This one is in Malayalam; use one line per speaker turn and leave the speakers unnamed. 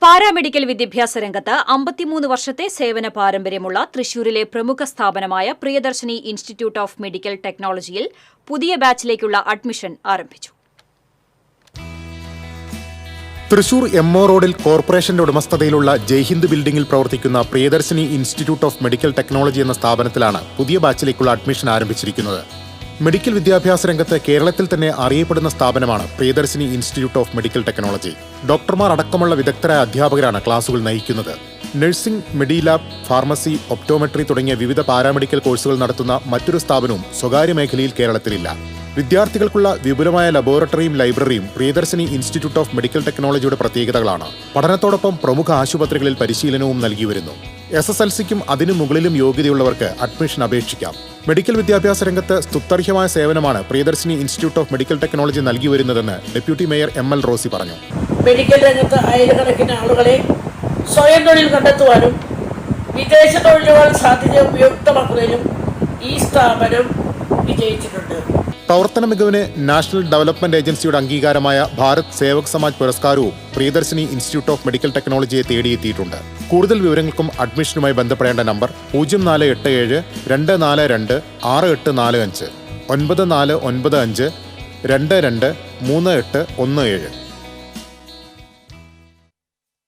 പാരാമെഡിക്കൽ വിദ്യാഭ്യാസ രംഗത്ത് 53 വർഷത്തെ സേവന പാരമ്പര്യമുള്ള തൃശൂരിലെ പ്രമുഖ സ്ഥാപനമായ പ്രിയദർശിനി ഇൻസ്റ്റിറ്റ്യൂട്ട് ഓഫ് മെഡിക്കൽ ടെക്നോളജിയിൽ പുതിയ ബാച്ചിലേക്കുള്ള അഡ്മിഷൻ ആരംഭിച്ചു.
തൃശൂർ എംഒ റോഡിൽ കോർപ്പറേഷന്റെ ഉടമസ്ഥതയിലുള്ള ജയ്ഹിന്ദ് ബിൽഡിംഗിൽ പ്രവർത്തിക്കുന്ന Priyadarshini institute of medical technology എന്ന സ്ഥാപനത്തിലാണ് പുതിയ ബാച്ചിലേക്കുള്ള അഡ്മിഷൻ ആരംഭിച്ചിരിക്കുന്നത്. മെഡിക്കൽ വിദ്യാഭ്യാസ രംഗത്ത് കേരളത്തിൽ തന്നെ അറിയപ്പെടുന്ന സ്ഥാപനമാണ് Priyadarshini institute of medical technology. ഡോക്ടർമാർ അടക്കമുള്ള വിദഗ്ധരായ അധ്യാപകരാണ് ക്ലാസുകൾ നയിക്കുന്നത്. നഴ്സിംഗ്, മെഡിലാബ്, ഫാർമസി, ഒപ്റ്റോമെട്രി തുടങ്ങിയ വിവിധ പാരാമെഡിക്കൽ കോഴ്സുകൾ നടത്തുന്ന മറ്റൊരു സ്ഥാപനവും സ്വകാര്യ മേഖലയിൽ കേരളത്തിലില്ല. വിദ്യാർത്ഥികൾക്കുള്ള വിപുലമായ ലബോറട്ടറിയും ലൈബ്രറിയും പ്രിയദർശിനി ഇൻസ്റ്റിറ്റ്യൂട്ട് ഓഫ് മെഡിക്കൽ ടെക്നോളജിയുടെ പ്രത്യേകതകളാണ്. പഠനത്തോടൊപ്പം പ്രമുഖ ആശുപത്രികളിൽ പരിശീലനവും നൽകി വരുന്നു. SSLCക്കും അതിനു മുകളിലും യോഗ്യതയുള്ളവർക്ക് അഡ്മിഷൻ അപേക്ഷിക്കാം. മെഡിക്കൽ വിദ്യാഭ്യാസ രംഗത്ത് സ്തുത്യർഹമായ സേവനമാണ് Priyadarshini institute of medical technology നൽകി വരുന്നതെന്ന് ഡെപ്യൂട്ടി മേയർ ML റോസി പറഞ്ഞു.
മെഡിക്കൽ രംഗത്ത് ആയിരക്കണക്കിന് ആളുകളെ സ്വയം തൊഴിൽ കണ്ടെത്തുവാനും വിദേശ തൊഴിലുകൾ സാധ്യത ഉപയുക്തമാക്കുന്നതിനും ഈ സ്ഥാപനം വിജയിച്ചിട്ടുണ്ട്.
പ്രവർത്തന മികവിന് നാഷണൽ ഡെവലപ്മെന്റ് ഏജൻസിയുടെ അംഗീകാരമായ ഭാരത് സേവക് സമാജ് പുരസ്കാരവും പ്രിയദർശിനി ഇൻസ്റ്റിറ്റ്യൂട്ട് ഓഫ് മെഡിക്കൽ ടെക്നോളജിയെ തേടിയെത്തിയിട്ടുണ്ട്. കൂടുതൽ വിവരങ്ങൾക്കും അഡ്മിഷനുമായി ബന്ധപ്പെടേണ്ട നമ്പർ 0487 242 6845 9495 22 3817.